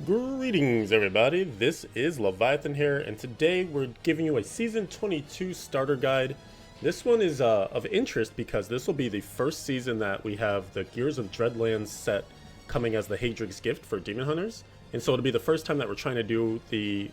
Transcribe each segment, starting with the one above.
Greetings, everybody. This is Leviathan here, and today we're giving you a Season 22 starter guide. This one is of interest because this will be the first season that we have the Gears of Dreadlands set coming as the Haedrig's gift for Demon Hunters. And so it'll be the first time that we're trying to do the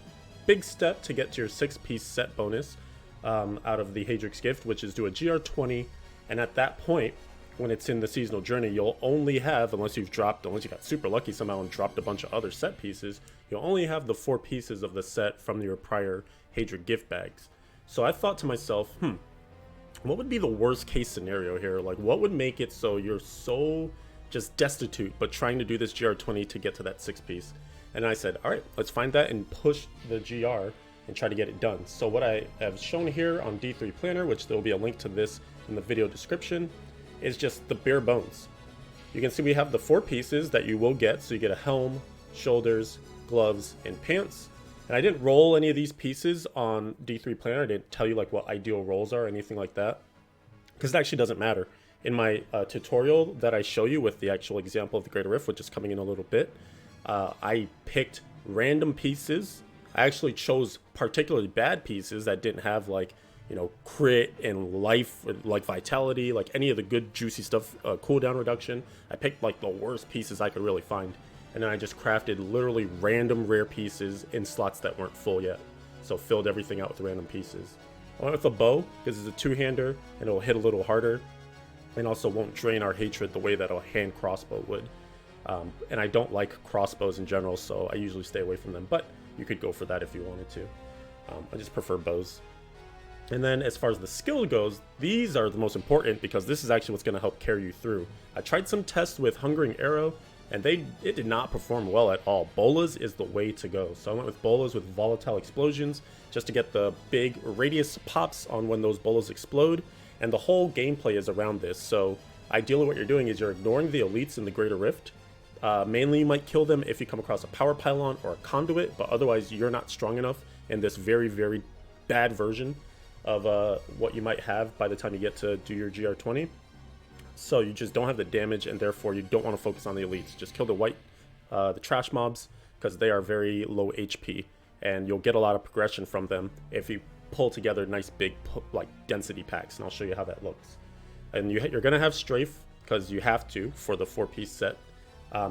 big step to get to your 6-piece set bonus out of the Haedrig's gift, which is do a GR20. And at that point, when it's in the seasonal journey, you'll only have, unless you got super lucky somehow and dropped a bunch of other set pieces, you'll only have the 4 pieces of the set from your prior Haedrig gift bags. So I thought to myself, what would be the worst case scenario here? Like, what would make it so you're so just destitute, but trying to do this GR20 to get to that 6-piece? And I said, all right, let's find that and push the GR and try to get it done. So what I have shown here on D3 Planner, which there will be a link to this in the video description, is just the bare bones. You can see we have the 4 pieces that you will get, so you get a helm, shoulders, gloves, and pants. And I didn't roll any of these pieces on D3 Planner. I didn't tell you like what ideal rolls are or anything like that, because it actually doesn't matter. In my tutorial that I show you with the actual example of the Greater Rift, which is coming in a little bit, I picked random pieces. I actually chose particularly bad pieces that didn't have like, you know, crit and life, like vitality, like any of the good juicy stuff, cooldown reduction. I picked like the worst pieces I could really find. And then I just crafted literally random rare pieces in slots that weren't full yet. So filled everything out with random pieces. I went with a bow because it's a two-hander and it'll hit a little harder. And also won't drain our hatred the way that a hand crossbow would. And I don't like crossbows in general, so I usually stay away from them. But you could go for that if you wanted to. I just prefer bows. And then as far as the skill goes, these are the most important because this is actually what's going to help carry you through. I tried some tests with Hungering Arrow, and it did not perform well at all. Bolas is the way to go. So I went with Bolas with Volatile Explosions just to get the big radius pops on when those Bolas explode. And the whole gameplay is around this. So ideally what you're doing is you're ignoring the elites in the Greater Rift. Mainly you might kill them if you come across a power pylon or a conduit, but otherwise you're not strong enough in this very, very bad version of what you might have by the time you get to do your GR20. So you just don't have the damage, and therefore you don't want to focus on the elites. Just kill the trash mobs, because they are very low HP, and you'll get a lot of progression from them if you pull together nice big like density packs, and I'll show you how that looks. And you're going to have strafe, because you have to for the 4-piece set.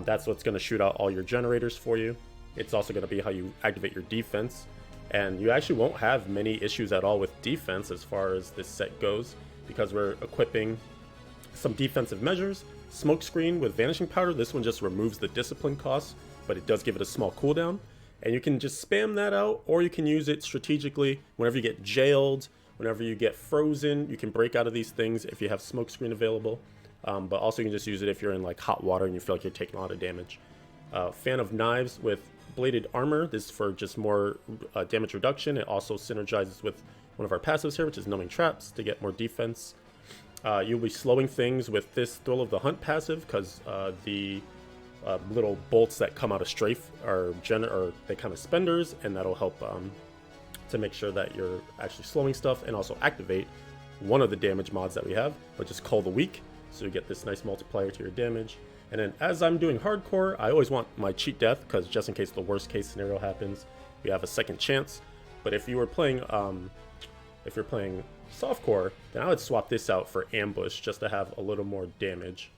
That's what's going to shoot out all your generators for you. It's also going to be how you activate your defense. And you actually won't have many issues at all with defense as far as this set goes, because we're equipping some defensive measures. Smokescreen with Vanishing Powder, this one just removes the discipline cost, but it does give it a small cooldown. And you can just spam that out, or you can use it strategically whenever you get jailed, whenever you get frozen. You can break out of these things if you have Smokescreen available. But also you can just use it if you're in like hot water and you feel like you're taking a lot of damage. Fan of Knives with Bladed Armor, this is for just more damage reduction. It also synergizes with one of our passives here, which is Numbing Traps, to get more defense. You'll be slowing things with this Thrill of the Hunt passive, because the little bolts that come out of strafe are they kind of spenders, and that'll help to make sure that you're actually slowing stuff, and also activate one of the damage mods that we have, which is Call the Weak, so you get this nice multiplier to your damage. And then as I'm doing hardcore, I always want my cheat death, because just in case the worst case scenario happens, we have a second chance. But if you were playing, if you're playing softcore, then I would swap this out for ambush just to have a little more damage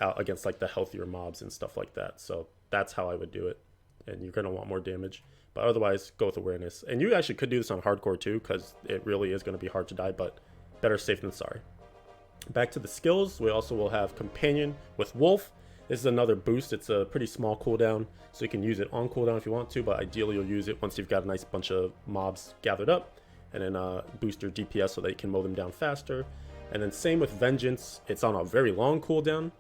against like the healthier mobs and stuff like that. So that's how I would do it. And you're gonna want more damage, but otherwise go with awareness. And you actually could do this on hardcore too, because it really is gonna be hard to die, but better safe than sorry. Back to the skills, we also will have Companion with Wolf. This is another boost. It's a pretty small cooldown, so you can use it on cooldown if you want to, but ideally you'll use it once you've got a nice bunch of mobs gathered up, and then boost your DPS so that you can mow them down faster. And then same with Vengeance. It's on a very long cooldown,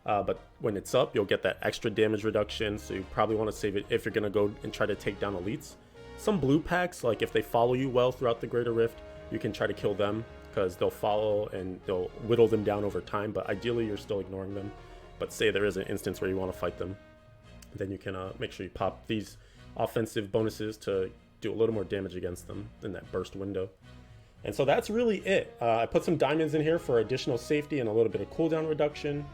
but when it's up, you'll get that extra damage reduction, so you probably want to save it if you're going to go and try to take down elites. Some blue packs, like if they follow you well throughout the Greater Rift, you can try to kill them, because they'll follow and they'll whittle them down over time, but ideally you're still ignoring them. But say there is an instance where you want to fight them, then you can make sure you pop these offensive bonuses to do a little more damage against them in that burst window. And so that's really it. I put some diamonds in here for additional safety and a little bit of cooldown reduction.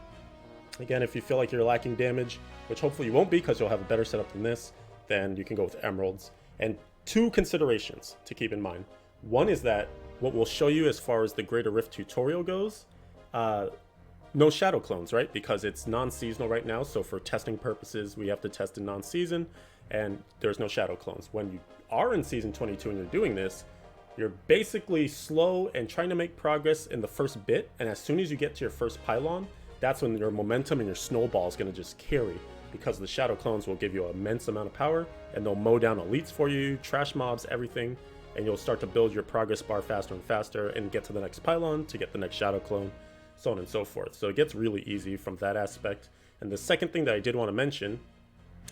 Again, if you feel like you're lacking damage, which hopefully you won't be because you'll have a better setup than this, then you can go with emeralds. And two considerations to keep in mind. One is that what we'll show you as far as the Greater Rift tutorial goes, no shadow clones, right? Because it's non-seasonal right now, so for testing purposes, we have to test in non-season, and there's no shadow clones. When you are in Season 22 and you're doing this, you're basically slow and trying to make progress in the first bit, and as soon as you get to your first pylon, that's when your momentum and your snowball is going to just carry, because the shadow clones will give you an immense amount of power, and they'll mow down elites for you, trash mobs, everything, and you'll start to build your progress bar faster and faster and get to the next pylon to get the next shadow clone, so on and so forth. So it gets really easy from that aspect. And the second thing that I did want to mention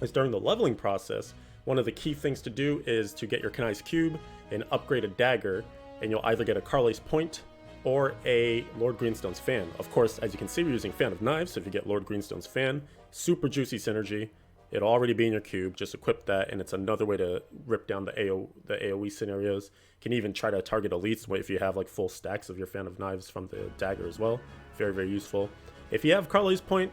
is during the leveling process, one of the key things to do is to get your Kanai's Cube and upgrade a dagger, and you'll either get a Carly's Point or a Lord Greenstone's Fan. Of course, as you can see, we're using Fan of Knives, so if you get Lord Greenstone's Fan, super juicy synergy. It'll already be in your cube, just equip that, and it's another way to rip down the AoE scenarios. You can even try to target elites if you have like full stacks of your Fan of Knives from the dagger as well. Very, very useful. If you have Carly's Point,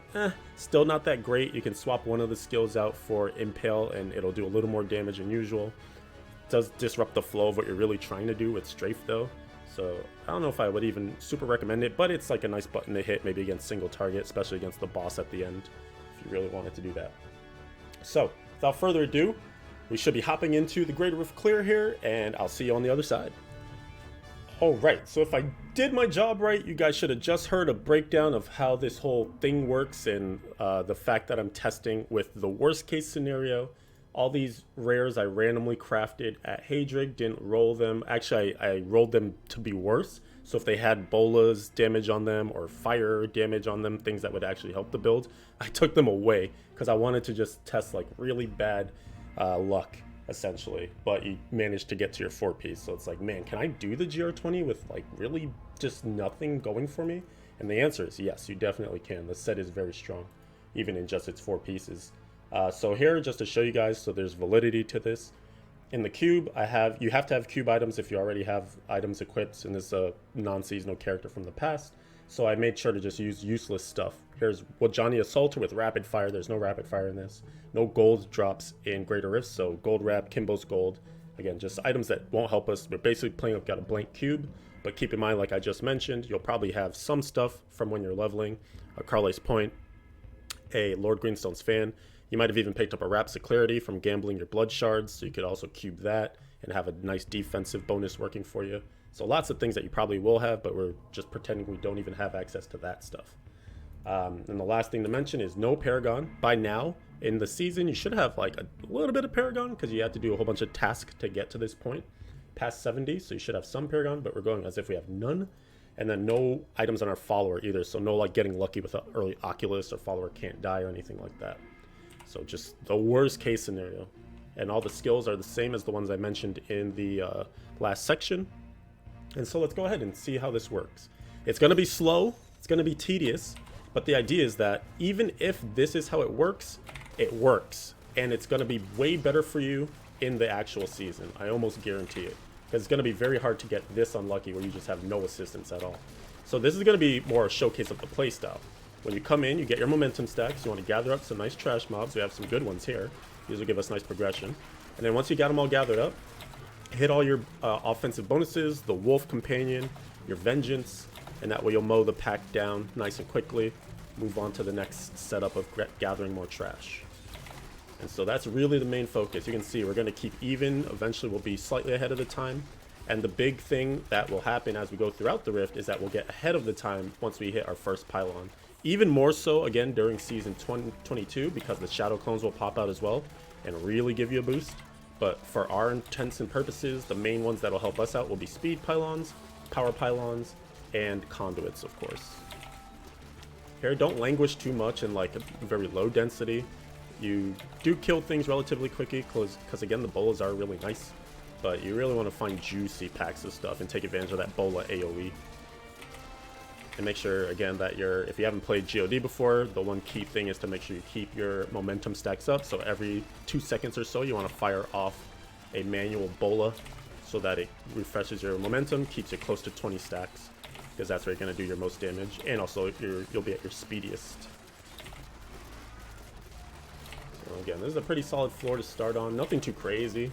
still not that great. You can swap one of the skills out for Impale, and it'll do a little more damage than usual. It does disrupt the flow of what you're really trying to do with Strafe though. So I don't know if I would even super recommend it, but it's like a nice button to hit maybe against single target, especially against the boss at the end, if you really wanted to do that. So, without further ado, we should be hopping into the Greater Rift Clear here, and I'll see you on the other side. Alright, so if I did my job right, you guys should have just heard a breakdown of how this whole thing works, and the fact that I'm testing with the worst case scenario. All these rares I randomly crafted at Haedrig, didn't roll them. Actually, I rolled them to be worse. So if they had bolas damage on them or fire damage on them, things that would actually help the build, I took them away because I wanted to just test like really bad luck, essentially. But you managed to get to your 4-piece, so it's like, man, can I do the GR20 with like really just nothing going for me? And the answer is yes, you definitely can. The set is very strong, even in just its 4 pieces. So here, just to show you guys, so there's validity to this. In the cube, you have to have cube items if you already have items equipped, and this is a non-seasonal character from the past. So I made sure to just use useless stuff. Here's Wajani Assaulter with rapid fire. There's no rapid fire in this. No gold drops in Greater Rifts, so gold wrap, Kimbo's gold. Again, just items that won't help us. We're basically playing with got a blank cube, but keep in mind, like I just mentioned, you'll probably have some stuff from when you're leveling. A Carly's Point, a Lord Greenstone's Fan. You might have even picked up a Raps of Clarity from gambling your blood shards, so you could also cube that and have a nice defensive bonus working for you. So lots of things that you probably will have, but we're just pretending we don't even have access to that stuff. And the last thing to mention is no Paragon. By now, in the season, you should have like a little bit of Paragon because you have to do a whole bunch of tasks to get to this point, past 70, so you should have some Paragon, but we're going as if we have none. And then no items on our follower either, so no like getting lucky with an early Oculus or follower can't die or anything like that. So just the worst case scenario. And all the skills are the same as the ones I mentioned in the last section. And so let's go ahead and see how this works. It's going to be slow, it's going to be tedious, but the idea is that even if this is how it works. And it's going to be way better for you in the actual season. I almost guarantee it. Because it's going to be very hard to get this unlucky where you just have no assistance at all. So this is going to be more a showcase of the playstyle. When you come in, you get your momentum stacks. You want to gather up some nice trash mobs. We have some good ones here. These will give us nice progression. And then once you got them all gathered up, hit all your offensive bonuses, the Wolf Companion, your Vengeance, and that way you'll mow the pack down nice and quickly. Move on to the next setup of gathering more trash. And so that's really the main focus. You can see we're going to keep even. Eventually we'll be slightly ahead of the time. And the big thing that will happen as we go throughout the Rift is that we'll get ahead of the time once we hit our first pylon. Even more so, again, during Season 22, because the Shadow Clones will pop out as well and really give you a boost. But for our intents and purposes, the main ones that will help us out will be Speed Pylons, Power Pylons, and Conduits, of course. Here, don't languish too much in like a very low density. You do kill things relatively quickly because again, the bolas are really nice. But you really want to find juicy packs of stuff and take advantage of that bola AoE. And make sure, again, that if you haven't played GOD before, the one key thing is to make sure you keep your momentum stacks up. So every 2 seconds or so, you want to fire off a manual bola so that it refreshes your momentum, keeps it close to 20 stacks, because that's where you're going to do your most damage. And also, you'll be at your speediest. again, this is a pretty solid floor to start on. Nothing too crazy.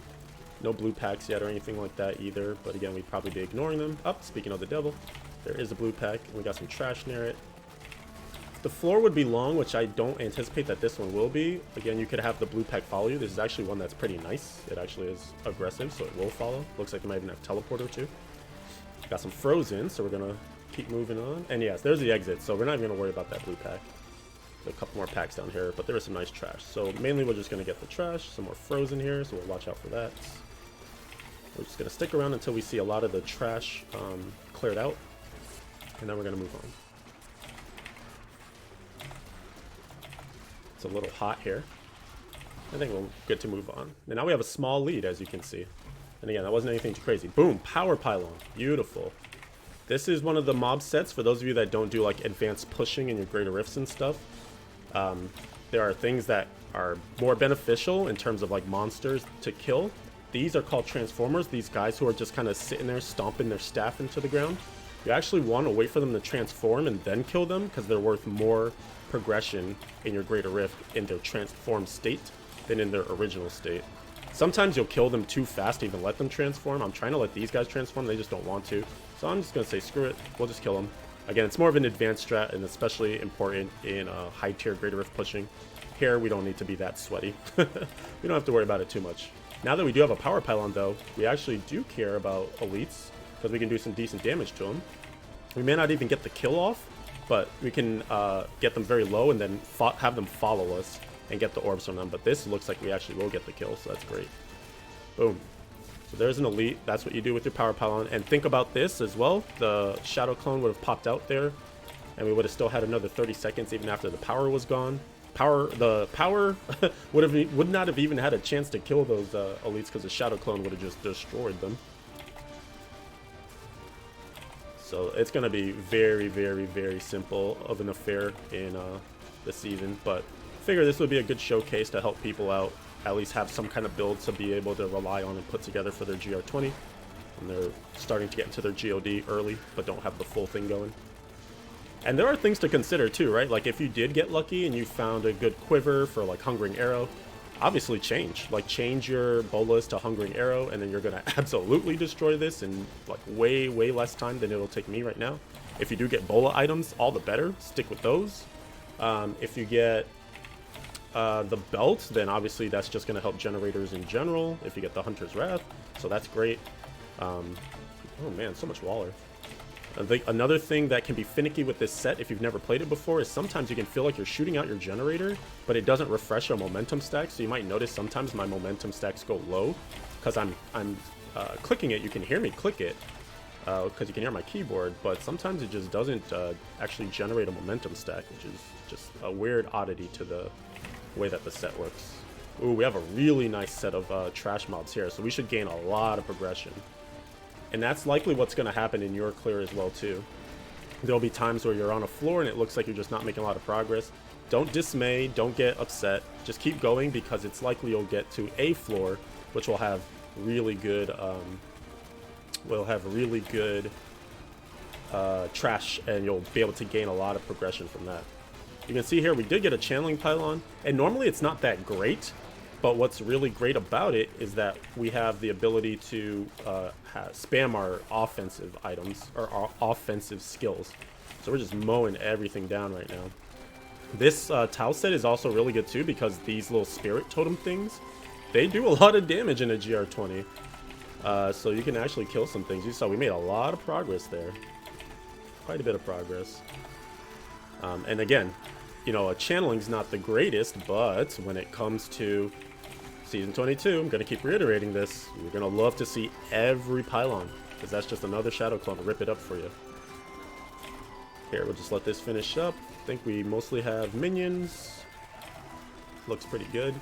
No blue packs yet or anything like that either. But again, we'd probably be ignoring them. Oh, speaking of the devil, there is a blue pack. And we got some trash near it. The floor would be long, which I don't anticipate that this one will be. Again, you could have the blue pack follow you. This is actually one that's pretty nice. It actually is aggressive, so it will follow. Looks like they might even have teleporter too. Got some frozen, so we're going to keep moving on. And yes, there's the exit, so we're not even going to worry about that blue pack. There's a couple more packs down here, but there is some nice trash. So mainly we're just going to get the trash. Some more frozen here, so we'll watch out for that. We're just going to stick around until we see a lot of the trash cleared out. And then we're going to move on. It's a little hot here. I think we're good to move on. And now we have a small lead, as you can see. And again, that wasn't anything too crazy. Boom, power pylon. Beautiful. This is one of the mob sets for those of you that don't do like advanced pushing in your greater rifts and stuff. There are things that are more beneficial in terms of like monsters to kill. These are called transformers. These guys who are just kind of sitting there stomping their staff into the ground. You actually want to wait for them to transform and then kill them because they're worth more progression in your greater rift in their transformed state than in their original state. Sometimes you'll kill them too fast to even let them transform. I'm trying to let these guys transform. They just don't want to. So I'm just going to say, screw it. We'll just kill them. Again, it's more of an advanced strat and especially important in high tier greater rift pushing. Here, we don't need to be that sweaty. We don't have to worry about it too much. Now that we do have a power pylon, though, we actually do care about elites because we can do some decent damage to them. We may not even get the kill off, but we can get them very low and then have them follow us and get the orbs from them. But this looks like we actually will get the kill, so that's great. Boom. So there's an elite. That's what you do with your power pylon. And think about this as well. The shadow clone would have popped out there, and we would have still had another 30 seconds even after the power was gone. The power would not have even had a chance to kill those elites because the shadow clone would have just destroyed them. So it's going to be very, very, very simple of an affair in the season. But I figure this would be a good showcase to help people out, at least have some kind of build to be able to rely on and put together for their GR20. And they're starting to get into their GOD early, but don't have the full thing going. And there are things to consider too, right? Like if you did get lucky and you found a good quiver for like Hungering Arrow, obviously change your bolas to Hungering Arrow, and then you're going to absolutely destroy this in like way less time than it'll take me right now. If you do get bola items, all the better. Stick with those. If you get the belt, then obviously that's just going to help generators in general. If you get the Hunter's Wrath, so that's great. Oh man, so much Waller. I think another thing that can be finicky with this set, if you've never played it before, is sometimes you can feel like you're shooting out your generator, but it doesn't refresh your momentum stack. So you might notice sometimes my momentum stacks go low because I'm clicking it. You can hear me click it because you can hear my keyboard, but sometimes it just doesn't actually generate a momentum stack, which is just a weird oddity to the way that the set works. Ooh, we have a really nice set of trash mobs here, so we should gain a lot of progression. And that's likely what's going to happen in your clear as well too. There'll be times where you're on a floor and it looks like you're just not making a lot of progress. Don't dismay, don't get upset. Just keep going because it's likely you'll get to a floor which will have really good trash, and you'll be able to gain a lot of progression from that. You can see here we did get a channeling pylon, and normally it's not that great. But what's really great about it is that we have the ability to spam our offensive items, or our offensive skills. So we're just mowing everything down right now. This towel set is also really good too because these little spirit totem things, they do a lot of damage in a GR20. So you can actually kill some things. You saw we made a lot of progress there. Quite a bit of progress. And again, you know, a channeling's not the greatest, but when it comes to Season 22, I'm going to keep reiterating this. You're going to love to see every pylon, because that's just another shadow clone to rip it up for you. Here, we'll just let this finish up. I think we mostly have minions. Looks pretty good.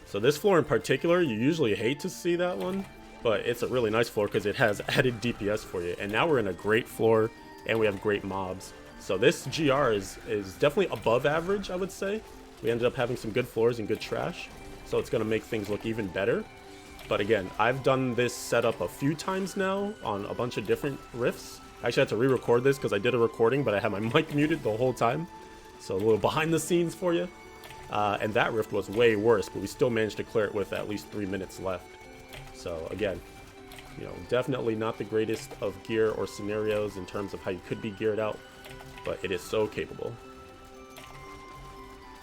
So this floor in particular, you usually hate to see that one, but it's a really nice floor because it has added DPS for you. And now we're in a great floor, and we have great mobs. So this GR is definitely above average, I would say. We ended up having some good floors and good trash. So it's going to make things look even better. But again, I've done this setup a few times now on a bunch of different rifts. I actually had to re-record this because I did a recording, but I had my mic muted the whole time. So a little behind the scenes for you. And that rift was way worse, but we still managed to clear it with at least 3 minutes left. So again, you know, definitely not the greatest of gear or scenarios in terms of how you could be geared out, but it is so capable.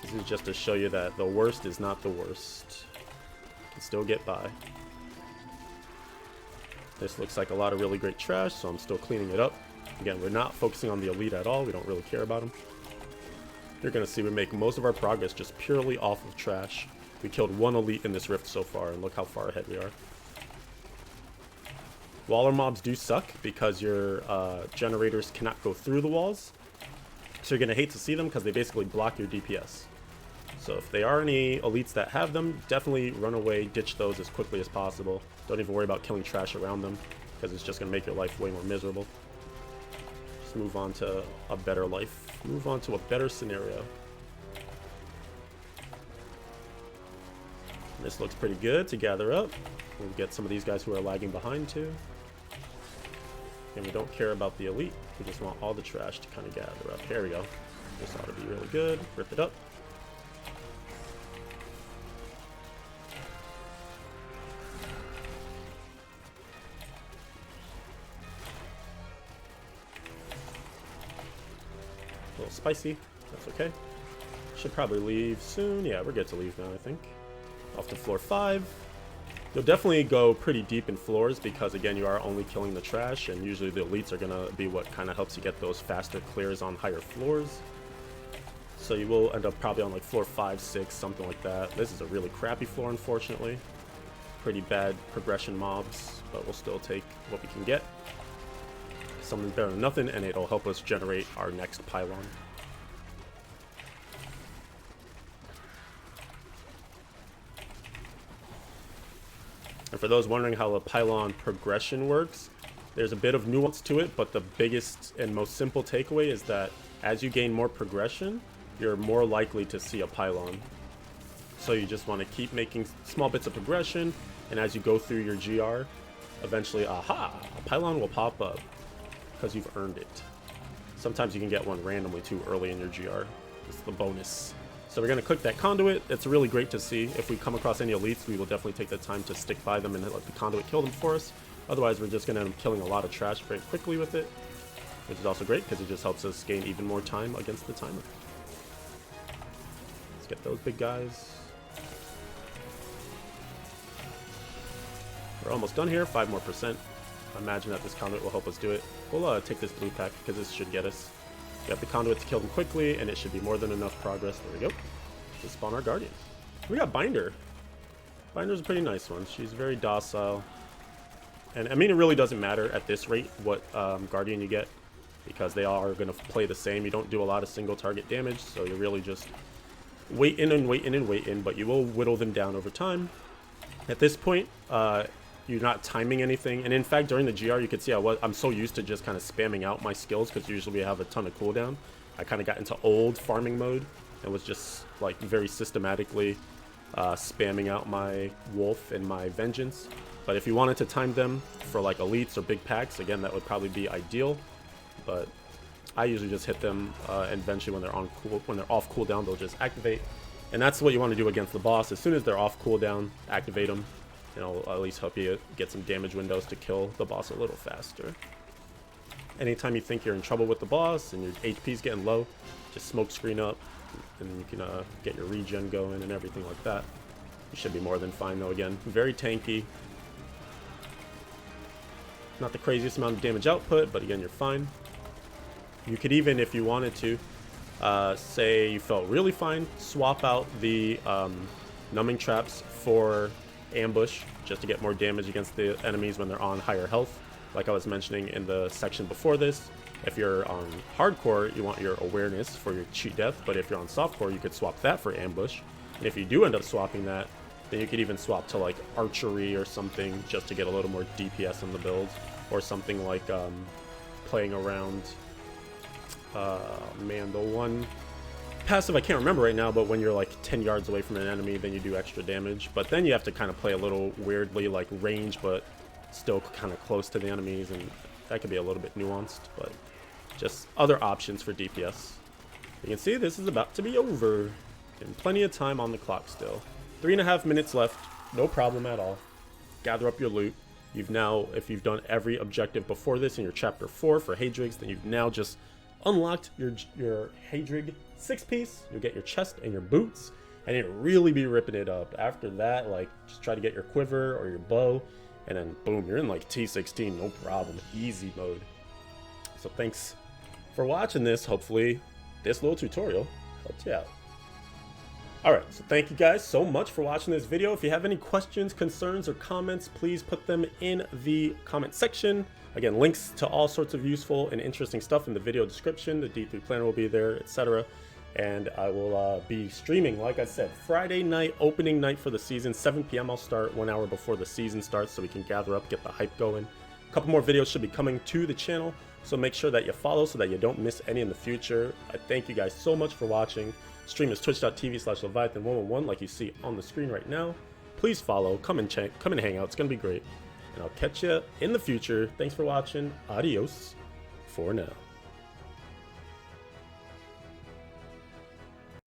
This is just to show you that the worst is not the worst. You can still get by. This looks like a lot of really great trash, so I'm still cleaning it up. Again, we're not focusing on the elite at all. We don't really care about them. You're going to see we make most of our progress just purely off of trash. We killed one elite in this rift so far, and look how far ahead we are. Waller mobs do suck because your generators cannot go through the walls. So you're going to hate to see them because they basically block your DPS. So if there are any elites that have them, definitely run away, ditch those as quickly as possible. Don't even worry about killing trash around them because it's just going to make your life way more miserable. Just move on to a better life. Move on to a better scenario. This looks pretty good to gather up. We'll get some of these guys who are lagging behind too. And we don't care about the elite. We just want all the trash to kind of gather up. There we go. This ought to be really good. Rip it up. A little spicy. That's okay. Should probably leave soon. Yeah, we're good to leave now, I think. Off to floor 5. You'll definitely go pretty deep in floors because, again, you are only killing the trash, and usually the elites are going to be what kind of helps you get those faster clears on higher floors. So you will end up probably on like floor 5, 6, something like that. This is a really crappy floor, unfortunately. Pretty bad progression mobs, but we'll still take what we can get. Something better than nothing, and it'll help us generate our next pylon. And for those wondering how the pylon progression works, there's a bit of nuance to it, but the biggest and most simple takeaway is that as you gain more progression, you're more likely to see a pylon. So you just want to keep making small bits of progression, and as you go through your GR, eventually, aha, a pylon will pop up because you've earned it. Sometimes you can get one randomly too early in your GR. It's the bonus. So we're going to click that conduit. It's really great to see. If we come across any elites, we will definitely take the time to stick by them and let the conduit kill them for us. Otherwise, we're just going to end up killing a lot of trash very quickly with it, which is also great because it just helps us gain even more time against the timer. Let's get those big guys. We're almost done here, 5% more. I imagine that this conduit will help us do it. We'll take this blue pack because this should get us. We have the conduit to kill them quickly, and it should be more than enough progress. There we go. Let's spawn our guardian. We got Binder. Binder's a pretty nice one. She's very docile. And I mean, it really doesn't matter at this rate what guardian you get, because they all are going to play the same. You don't do a lot of single target damage, so you're really just wait in and wait in and wait in, but you will whittle them down over time. At this point, you're not timing anything, and in fact during the GR you could see I'm so used to just kind of spamming out my skills because usually we have a ton of cooldown. I kind of got into old farming mode and was just like very systematically spamming out my wolf and my vengeance. But if you wanted to time them for like elites or big packs, again, that would probably be ideal. But I usually just hit them, and eventually when they're off cooldown, they'll just activate. And that's what you want to do against the boss. As soon as they're off cooldown, activate them. It'll at least help you get some damage windows to kill the boss a little faster. Anytime you think you're in trouble with the boss and your HP's getting low, just smoke screen up, and then you can get your regen going and everything like that. You should be more than fine though. Again, very tanky. Not the craziest amount of damage output, but again, you're fine. You could even, if you wanted to, say you felt really fine, swap out the numbing traps for ambush just to get more damage against the enemies when they're on higher health. Like I was mentioning in the section before this, if you're on hardcore, you want your awareness for your cheat death, but if you're on softcore, you could swap that for ambush. And if you do end up swapping that, then you could even swap to like archery or something just to get a little more DPS in the build, or something like playing around man, the one passive I can't remember right now, but when you're like 10 yards away from an enemy, then you do extra damage. But then you have to kind of play a little weirdly, like range, but still kind of close to the enemies, and that could be a little bit nuanced, but just other options for DPS. You can see this is about to be over. And plenty of time on the clock still. 3.5 minutes left. No problem at all. Gather up your loot. You've now, if you've done every objective before this in your chapter 4 for Haedrigs, then you've now just unlocked your Haedrig 6-piece. You'll get your chest and your boots, and it'll really be ripping it up. After that, like, just try to get your quiver or your bow, and then boom, you're in like T16, no problem, easy mode. So thanks for watching this. Hopefully this little tutorial helped you out. Alright, so thank you guys so much for watching this video. If you have any questions, concerns, or comments, please put them in the comment section. Again, links to all sorts of useful and interesting stuff in the video description. The D3 planner will be there, etc. And I will be streaming, like I said, Friday night, opening night for the season. 7 p.m. I'll start 1 hour before the season starts so we can gather up, get the hype going. A couple more videos should be coming to the channel, so make sure that you follow so that you don't miss any in the future. I thank you guys so much for watching. Stream is twitch.tv/Leviathan111 like you see on the screen right now. Please follow, come and hang out. It's going to be great. And I'll catch you in the future. Thanks for watching. Adios for now.